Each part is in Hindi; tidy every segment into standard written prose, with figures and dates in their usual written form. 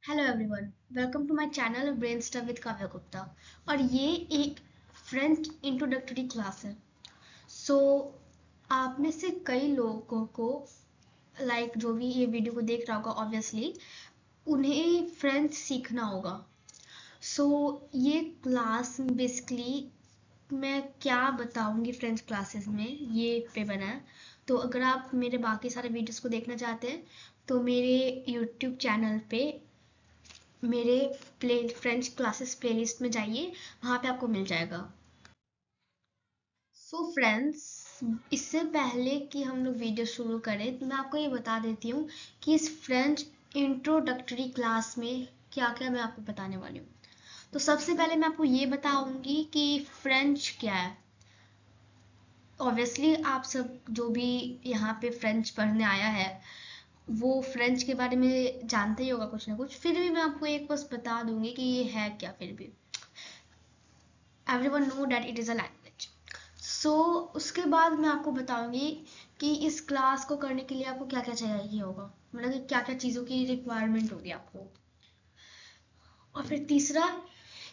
Hello everyone, welcome to my channel brain stuff with Kavya Gupta. और ये एक फ्रेंच इंट्रोडक्टरी क्लास है। सो आप में से कई लोगों को जो भी ये वीडियो को देख रहा होगा ऑब्वियसली उन्हें फ्रेंच सीखना होगा। सो ये क्लास बेसिकली मैं क्या बताऊंगी फ्रेंच क्लासेस में ये पे बना है। तो अगर आप मेरे बाकी सारे वीडियोस को देखना चाहते हैं तो मेरे यूट्यूब चैनल पे मेरे प्ले फ्रेंच क्लासेस प्लेलिस्ट में जाइए, वहाँ पे आपको मिल जाएगा। सो फ्रेंड्स, इससे पहले कि हम लोग वीडियो शुरू करें तो मैं आपको ये बता देती हूँ कि इस फ्रेंच इंट्रोडक्टरी क्लास में क्या क्या मैं आपको बताने वाली हूँ। तो सबसे पहले मैं आपको ये बताऊंगी कि फ्रेंच क्या है। ऑब्वियसली आप सब जो भी यहाँ पे फ्रेंच पढ़ने आया है वो फ्रेंच के बारे में जानते ही होगा कुछ ना कुछ, फिर भी मैं आपको एक बस बता दूंगी कि ये है क्या। फिर भी everyone know that it is a language. So उसके बाद मैं आपको बताऊंगी कि इस क्लास को करने के लिए आपको क्या क्या चाहिए होगा, मतलब कि क्या क्या चीज़ों की रिक्वायरमेंट होगी आपको। और फिर तीसरा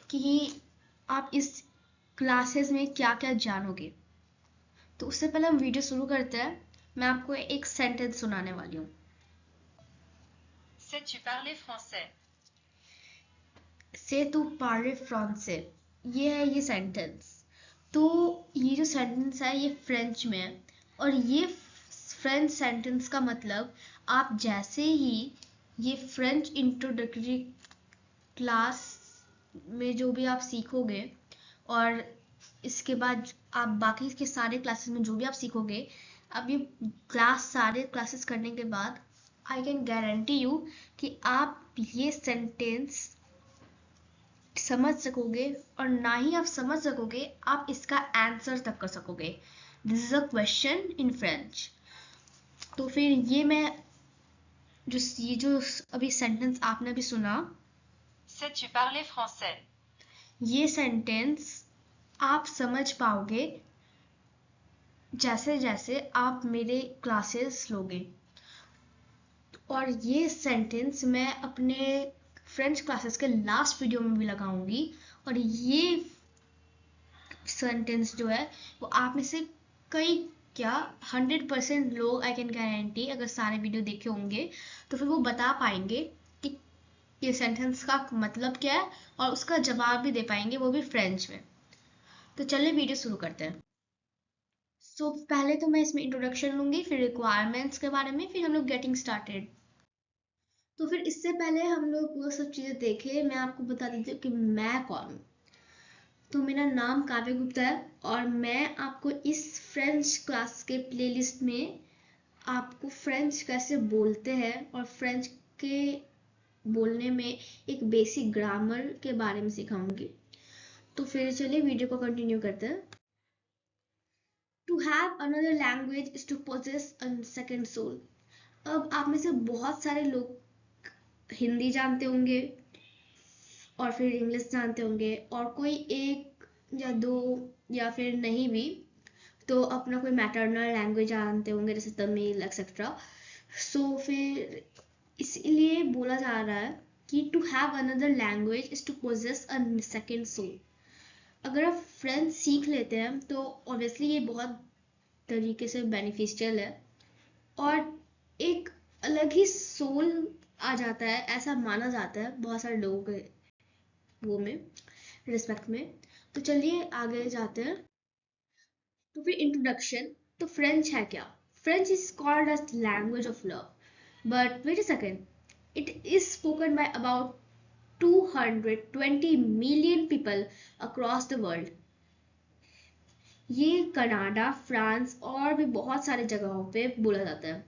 कि आप इस क्लासेस में क्या क्या जानोगे। तो उससे पहले हम वीडियो शुरू करते हैं। मैं आपको एक सेंटेंस सुनाने वाली हूँ। Sais-tu parler français? से तू पारे फ्रांसे, ये है ये सेंटेंस। तो ये जो सेंटेंस है ये फ्रेंच में है। और ये फ्रेंच सेंटेंस का मतलब आप जैसे ही ये फ्रेंच इंट्रोडक्टरी क्लास में जो भी आप सीखोगे और इसके बाद आप बाकी के सारे क्लासेस में जो भी आप सीखोगे, अब ये सारे क्लासेस करने के बाद आई कैन गारंटी यू कि आप ये सेंटेंस समझ सकोगे। और ना ही आप समझ सकोगे, आप इसका आंसर तक कर सकोगे। This is a question in French. तो फिर ये जो अभी सेंटेंस आपने अभी सुना, Sais-tu parler français? ये सेंटेंस आप समझ पाओगे जैसे जैसे आप मेरे क्लासेस लोगे। और ये सेंटेंस मैं अपने फ्रेंच क्लासेस के लास्ट वीडियो में भी लगाऊंगी। और ये सेंटेंस जो है वो आप में से कई क्या 100% लोग, आई कैन गारंटी, अगर सारे वीडियो देखे होंगे तो फिर वो बता पाएंगे कि ये सेंटेंस का मतलब क्या है और उसका जवाब भी दे पाएंगे, वो भी फ्रेंच में। तो चलिए वीडियो शुरू करते हैं। पहले तो मैं इसमें इंट्रोडक्शन लूंगी, फिर रिक्वायरमेंट्स के बारे में, फिर हम लोग गेटिंग स्टार्टेड। तो फिर इससे पहले हम लोग वो सब चीज़ें देखें, मैं आपको बता देती हूँ कि मैं कौन हूँ। तो मेरा नाम काव्य गुप्ता है और मैं आपको इस फ्रेंच क्लास के प्लेलिस्ट में आपको फ्रेंच कैसे बोलते हैं और फ्रेंच के बोलने में एक बेसिक ग्रामर के बारे में सिखाऊंगी। तो फिर चलिए वीडियो को कंटिन्यू करते हैं। To have another language is to possess a second soul. अब आप में से बहुत सारे लोग हिंदी जानते होंगे और फिर इंग्लिश जानते होंगे, और कोई एक या दो या फिर नहीं भी तो अपना कोई मैटरनल लैंग्वेज जानते होंगे जैसे तमिल एक्सेट्रा। फिर इसलिए बोला जा रहा है कि to have another language is to possess a second soul. अगर आप फ्रेंच सीख लेते हैं तो ऑब्वियसली ये बहुत तरीके से बेनिफिशियल है और एक अलग ही सोल आ जाता है, ऐसा माना जाता है बहुत सारे लोगों के वो में रिस्पेक्ट में। तो चलिए आगे जाते हैं। तो फिर इंट्रोडक्शन। तो फ्रेंच है क्या? French is called as language of love, but wait a second, it is spoken by about 220 million people across the world. ये कनाडा, फ्रांस और भी बहुत सारे जगहों पे बोला जाता है।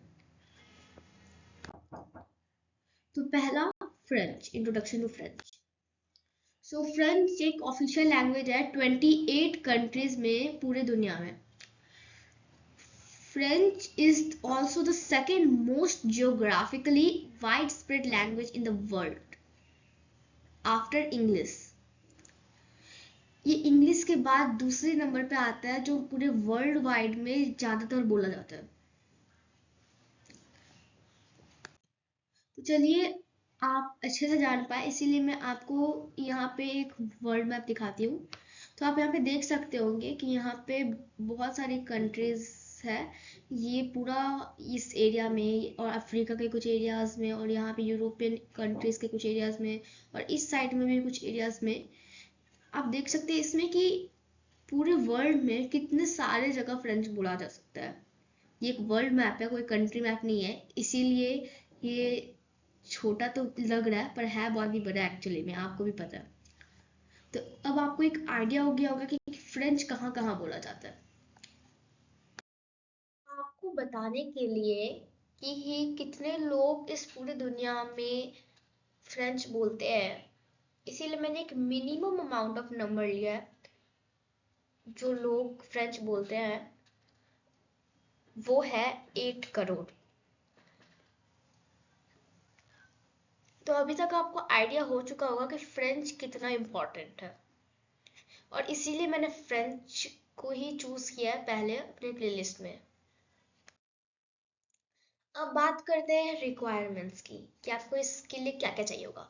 तो पहला, फ्रेंच इंट्रोडक्शन टू फ्रेंच। फ्रेंच एक ऑफिशियल लैंग्वेज है 28 कंट्रीज में पूरे दुनिया में। French is also the second most geographically widespread language in the world after English. ये इंग्लिश के बाद दूसरे नंबर पे आता है जो पूरे वर्ल्ड वाइड में ज्यादातर बोला जाता है। तो चलिए आप अच्छे से जान पाए, इसीलिए मैं आपको यहाँ पे एक वर्ल्ड मैप दिखाती हूँ। तो आप यहाँ पे देख सकते होंगे कि यहाँ पे बहुत सारी कंट्रीज है। ये पूरा इस एरिया में और अफ्रीका के कुछ एरियाज में और यहाँ पे यूरोपियन कंट्रीज के कुछ एरियाज में और इस साइड में भी कुछ एरियाज में आप देख सकते हैं इसमें कि पूरे वर्ल्ड में कितने सारे जगह फ्रेंच बोला जा सकता है। ये एक वर्ल्ड मैप है, कोई कंट्री मैप नहीं है, इसीलिए ये छोटा तो लग रहा है पर है बहुत ही बड़ा एक्चुअली में, आपको भी पता है। तो अब आपको एक आइडिया हो गया होगा कि फ्रेंच कहाँ कहाँ बोला जाता है। आपको बताने के लिए कि ही कितने लोग इस पूरी दुनिया में फ्रेंच बोलते हैं, इसीलिए मैंने एक मिनिमम अमाउंट ऑफ नंबर लिया है जो लोग फ्रेंच बोलते हैं, वो है 8 करोड़। तो अभी तक आपको आइडिया हो चुका होगा कि फ्रेंच कितना इम्पोर्टेंट है, और इसीलिए मैंने फ्रेंच को ही चूज किया है पहले अपने प्लेलिस्ट में। अब बात करते हैं रिक्वायरमेंट्स की कि आपको इसके लिए क्या क्या चाहिए होगा।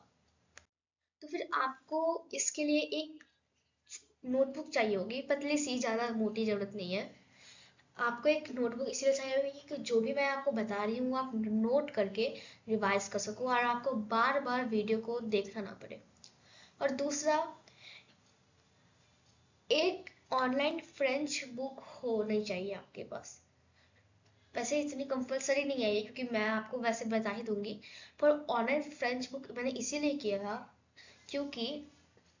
तो फिर आपको इसके लिए एक नोटबुक चाहिए होगी, पतली सी, ज़्यादा मोटी ज़रूरत नहीं है। आपको एक नोटबुक इसलिए चाहिए होगी कि जो भी मैं आपको बता रही हूँ आप नोट करके रिवाइज कर सको और आपको बार बार वीडियो को देखना ना पड़े। और दूसरा, एक ऑनलाइन फ्रेंच बुक होनी चाहिए आपके पास। वैसे इतनी कंपलसरी नहीं है ये, क्योंकि मैं आपको वैसे बता ही दूंगी, पर ऑनलाइन फ्रेंच बुक मैंने इसीलिए किया था क्योंकि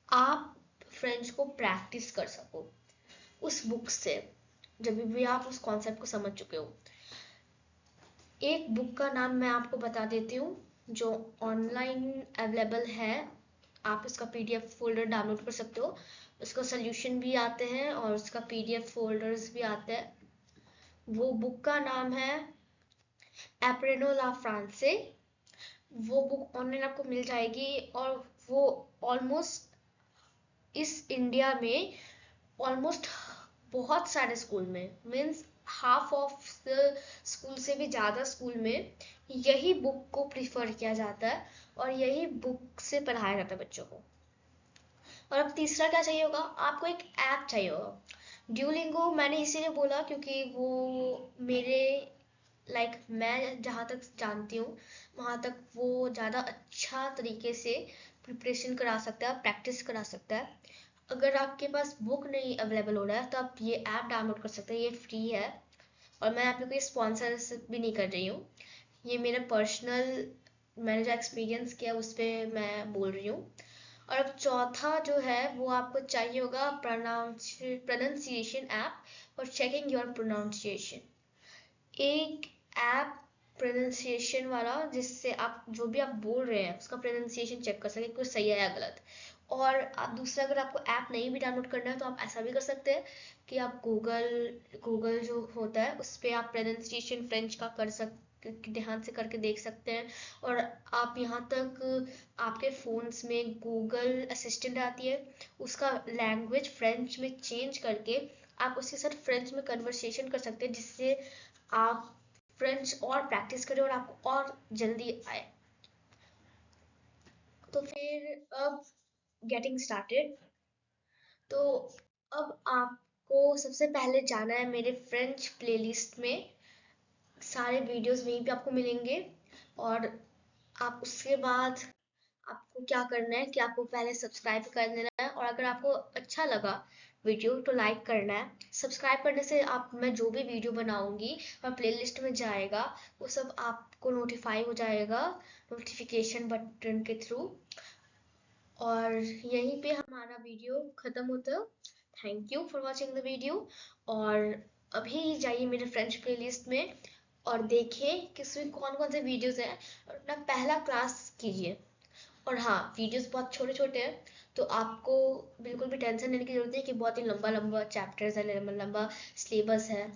आप फ्रेंच को प्रैक्टिस कर सको उस बुक से, जब भी आप उस कॉन्सेप्ट को समझ चुके हो। एक बुक का नाम मैं आपको बता देती हूँ जो ऑनलाइन अवेलेबल है, आप इसका पीडीएफ फोल्डर डाउनलोड कर सकते हो। उसका सोल्यूशन भी आते हैं और उसका पीडीएफ फोल्डर्स भी आते हैं। वो बुक का नाम है एप्रेनो ला फ्रांसे। वो बुक ऑनलाइन आपको मिल जाएगी और वो ऑलमोस्ट इस इंडिया में ऑलमोस्ट बहुत सारे स्कूल में, means half of the school से भी ज़्यादा स्कूल में यही बुक को प्रिफर किया जाता है और यही बुक से पढ़ाया जाता है बच्चों को। और अब तीसरा क्या चाहिए होगा, आपको एक ऐप चाहिए होगा। ड्यूलिंगो मैंने इसीलिए बोला क्योंकि वो मेरे मैं जहाँ तक जानती हूँ वहाँ तक वो ज़्यादा अच्छा तरीके से प्रिपरेशन करा सकता है, प्रैक्टिस करा सकता है। अगर आपके पास बुक नहीं अवेलेबल हो रहा है तो आप ये ऐप डाउनलोड कर सकते हैं, ये फ्री है और मैं आप लोग को स्पॉन्सर भी नहीं कर रही हूँ। ये मेरा पर्सनल, मैंने जो एक्सपीरियंस किया उस पर मैं बोल रही हूँ। और अब चौथा जो है वो आपको चाहिए होगा प्रोनाउंसिएशन ऐप और चेकिंग योर प्रोनाउंसिएशन। एक ऐप प्रोनाउंसिएशन वाला जिससे आप जो भी आप बोल रहे हैं उसका प्रोनाउंसिएशन चेक कर सके कुछ सही है या गलत। और आप दूसरा, अगर आपको ऐप नहीं भी डाउनलोड करना है तो आप ऐसा भी कर सकते हैं कि आप गूगल जो होता है उस पर आप प्रोनाउंसिएशन फ्रेंच का कर सकते, ध्यान से करके देख सकते हैं। और आप यहाँ तक आपके फ़ोन्स में गूगल असिस्टेंट आती है, उसका लैंग्वेज फ्रेंच में चेंज करके आप उसके साथ फ्रेंच में कन्वर्सेशन कर सकते हैं, जिससे आप फ्रेंच और प्रैक्टिस करें और आपको और जल्दी आए। तो फिर अब गेटिंग स्टार्टेड। तो अब आपको सबसे पहले जाना है मेरे फ्रेंच प्लेलिस्ट में, सारे वीडियोस वहीं पे आपको मिलेंगे। और आप उसके बाद आपको क्या करना है कि आपको पहले सब्सक्राइब कर देना है, और अगर आपको अच्छा लगा वीडियो तो लाइक करना है। सब्सक्राइब करने से आप, मैं जो भी वीडियो बनाऊंगी वह प्लेलिस्ट में जाएगा, वो सब आपको नोटिफाई हो जाएगा नोटिफिकेशन बटन के थ्रू। और यहीं पे हमारा वीडियो खत्म होता है। Thank you for watching the video. और अभी जाइए मेरे फ्रेंच प्लेलिस्ट में और देखिए कि इसमें कौन कौन से वीडियोस हैं और अपना पहला क्लास कीजिए। और हाँ, वीडियोस बहुत छोटे छोटे हैं तो आपको बिल्कुल भी टेंशन लेने की जरूरत नहीं कि बहुत ही लंबा लंबा चैप्टर्स है, लंबा लंबा सिलेबस है।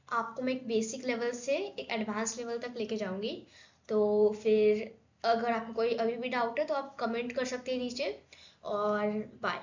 आपको मैं एक बेसिक लेवल से एक एडवांस लेवल तक लेके जाऊंगी। तो फिर अगर आपको कोई अभी भी डाउट है तो आप कमेंट कर सकते हैं नीचे। और बाय।